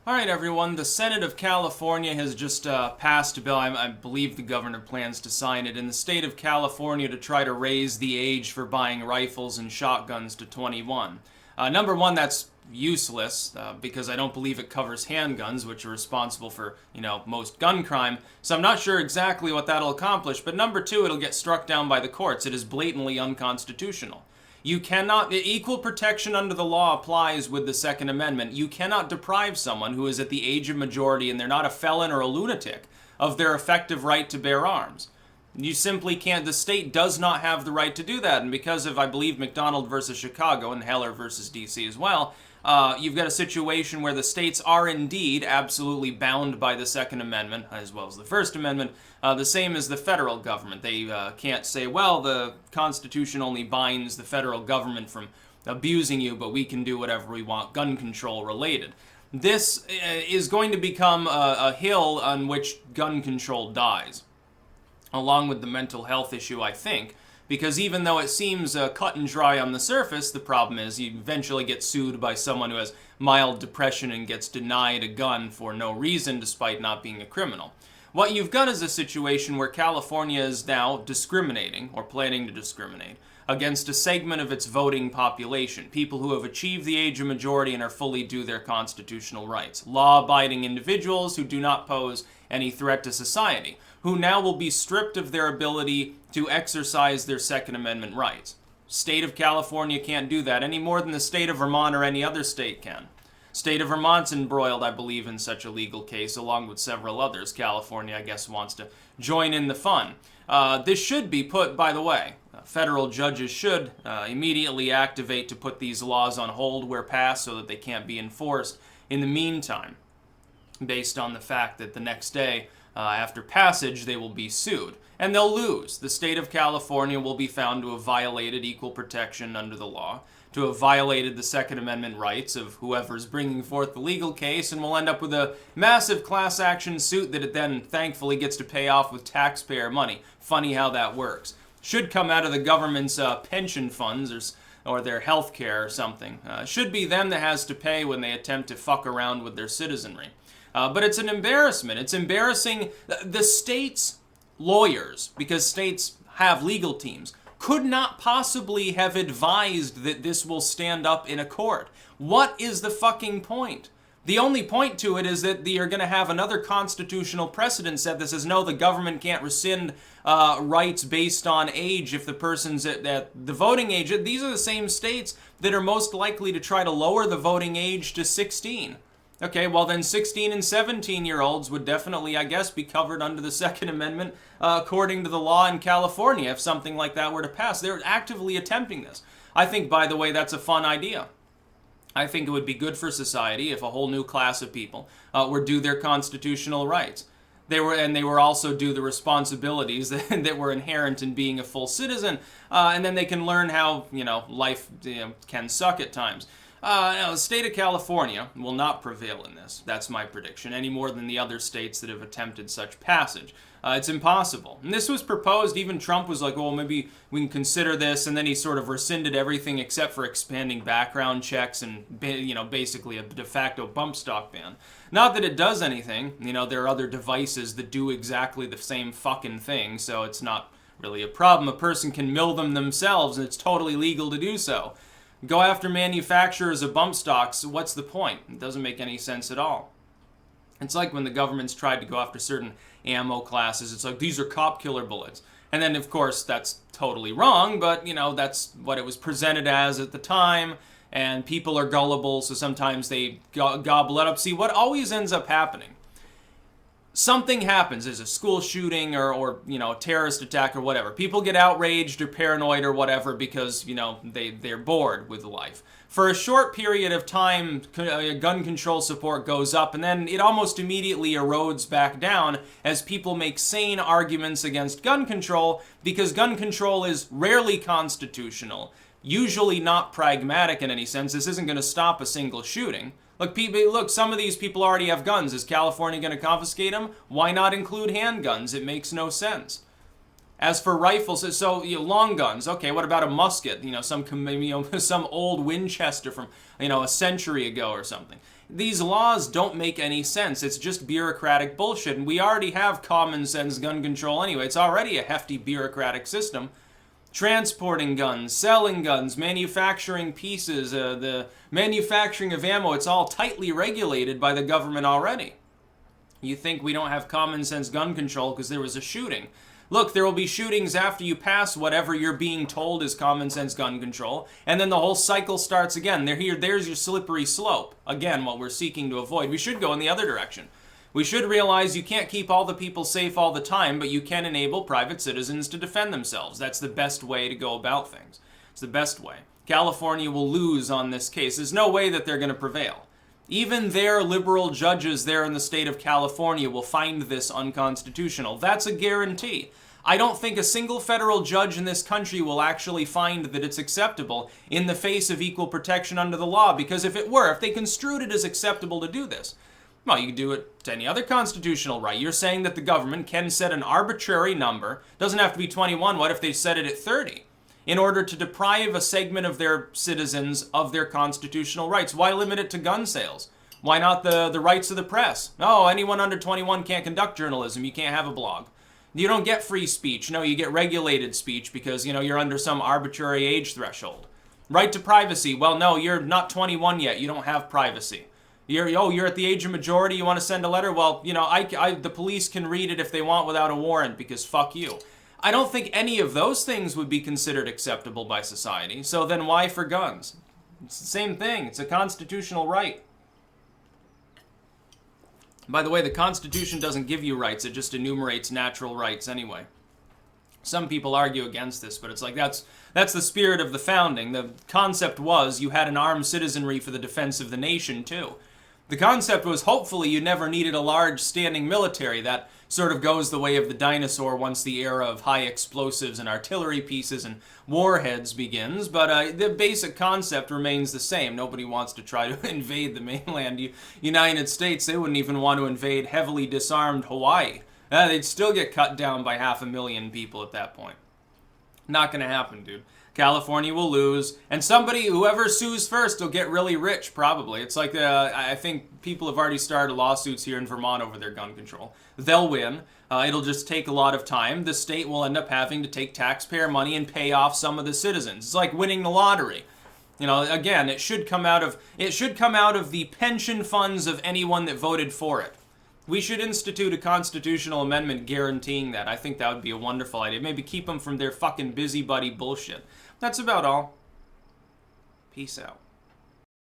All right, everyone. The Senate of California has just passed a bill. I believe the governor plans to sign it in the state of California to try to raise the age for buying rifles and shotguns to 21. Number one, that's useless because I don't believe it covers handguns, which are responsible for, most gun crime. So I'm not sure exactly what that'll accomplish. But number two, it'll get struck down by the courts. It is blatantly unconstitutional. You cannot, equal protection under the law applies with the Second Amendment. You cannot deprive someone who is at the age of majority and they're not a felon or a lunatic of their effective right to bear arms. You simply can't. The state does not have the right to do that. And because of, I believe, McDonald versus Chicago and Heller versus DC as well, you've got a situation where the states are indeed absolutely bound by the Second Amendment, as well as the First Amendment, the same as the federal government. They can't say, well, the Constitution only binds the federal government from abusing you, but we can do whatever we want, gun control related. This is going to become a hill on which gun control dies, along with the mental health issue, I think. Because even though it seems cut and dry on the surface, the problem is you eventually get sued by someone who has mild depression and gets denied a gun for no reason despite not being a criminal. What you've got is a situation where California is now discriminating, or planning to discriminate, against a segment of its voting population, people who have achieved the age of majority and are fully due their constitutional rights, law-abiding individuals who do not pose any threat to society, who now will be stripped of their ability to exercise their Second Amendment rights. State of California can't do that any more than the state of Vermont or any other state can. State of Vermont's embroiled, I believe, in such a legal case, along with several others. California, I guess, wants to join in the fun. This should be put, by the way, federal judges should immediately activate to put these laws on hold where passed so that they can't be enforced in the meantime, based on the fact that the next day, after passage, they will be sued. And they'll lose. The state of California will be found to have violated equal protection under the law, to have violated the Second Amendment rights of whoever's bringing forth the legal case, and will end up with a massive class action suit that it then thankfully gets to pay off with taxpayer money. Funny how that works. Should come out of the government's pension funds or their health care or something. Should be them that has to pay when they attempt to fuck around with their citizenry. But it's an embarrassment. It's embarrassing. The state's lawyers, because states have legal teams, could not possibly have advised that this will stand up in a court. What is the fucking point? The only point to it is that you're going to have another constitutional precedent set that says, no, the government can't rescind rights based on age if the person's at the voting age. These are the same states that are most likely to try to lower the voting age to 16. Okay, well then 16 and 17-year-olds would definitely, I guess, be covered under the Second Amendment according to the law in California if something like that were to pass. They're actively attempting this. I think, by the way, that's a fun idea. I think it would be good for society if a whole new class of people were due their constitutional rights. They were also due the responsibilities that were inherent in being a full citizen, and then they can learn how, life can suck at times. The state of California will not prevail in this. That's my prediction, any more than the other states that have attempted such passage. It's impossible. And this was proposed, even Trump was like, well, maybe we can consider this, and then he sort of rescinded everything except for expanding background checks and, basically a de facto bump stock ban. Not that it does anything. There are other devices that do exactly the same fucking thing, so it's not really a problem. A person can mill them themselves, and it's totally legal to do so. Go after manufacturers of bump stocks, what's the point? It doesn't make any sense at all. It's like when the government's tried to go after certain ammo classes, it's like, these are cop killer bullets. And then, of course, that's totally wrong, but, that's what it was presented as at the time, and people are gullible, so sometimes they gobble it up. See, what always ends up happening, something happens, there's a school shooting or a terrorist attack or whatever. People get outraged or paranoid or whatever because, they're bored with life. For a short period of time, gun control support goes up, and then it almost immediately erodes back down as people make sane arguments against gun control, because gun control is rarely constitutional, usually not pragmatic in any sense. This isn't going to stop a single shooting. Look, some of these people already have guns. Is California going to confiscate them? Why not include handguns? It makes no sense. As for rifles, so long guns. Okay, what about a musket? Some old Winchester from a century ago or something. These laws don't make any sense. It's just bureaucratic bullshit, and we already have common sense gun control anyway. It's already a hefty bureaucratic system. Transporting guns, selling guns, manufacturing pieces, the manufacturing of ammo, it's all tightly regulated by the government already. You think we don't have common sense gun control because there was a shooting. Look, there will be shootings after you pass whatever you're being told is common sense gun control, and then the whole cycle starts again. There's your slippery slope. Again, what we're seeking to avoid. We should go in the other direction. We should realize you can't keep all the people safe all the time, but you can enable private citizens to defend themselves. That's the best way to go about things. It's the best way. California will lose on this case. There's no way that they're going to prevail. Even their liberal judges there in the state of California will find this unconstitutional. That's a guarantee. I don't think a single federal judge in this country will actually find that it's acceptable in the face of equal protection under the law, because if it were, if they construed it as acceptable to do this, well, you can do it to any other constitutional right. You're saying that the government can set an arbitrary number, doesn't have to be 21, what if they set it at 30, in order to deprive a segment of their citizens of their constitutional rights? Why limit it to gun sales? Why not the rights of the press? No, anyone under 21 can't conduct journalism. You can't have a blog. You don't get free speech. No, you get regulated speech because, you're under some arbitrary age threshold. Right to privacy. Well, no, you're not 21 yet. You don't have privacy. You're at the age of majority, you want to send a letter? Well, the police can read it if they want without a warrant because fuck you. I don't think any of those things would be considered acceptable by society, so then why for guns? It's the same thing. It's a constitutional right. By the way, the Constitution doesn't give you rights, it just enumerates natural rights anyway. Some people argue against this, but it's like that's the spirit of the founding. The concept was you had an armed citizenry for the defense of the nation, too. The concept was hopefully you never needed a large standing military. That sort of goes the way of the dinosaur once the era of high explosives and artillery pieces and warheads begins, but the basic concept remains the same. Nobody wants to try to invade the mainland United States. They wouldn't even want to invade heavily disarmed Hawaii. They'd still get cut down by 500,000 people at that point. Not gonna happen, dude. California will lose, and whoever sues first will get really rich, probably. It's like, I think people have already started lawsuits here in Vermont over their gun control. They'll win. It'll just take a lot of time. The state will end up having to take taxpayer money and pay off some of the citizens. It's like winning the lottery. Again, it should come out of the pension funds of anyone that voted for it. We should institute a constitutional amendment guaranteeing that. I think that would be a wonderful idea. Maybe keep them from their fucking busybody bullshit. That's about all. Peace out.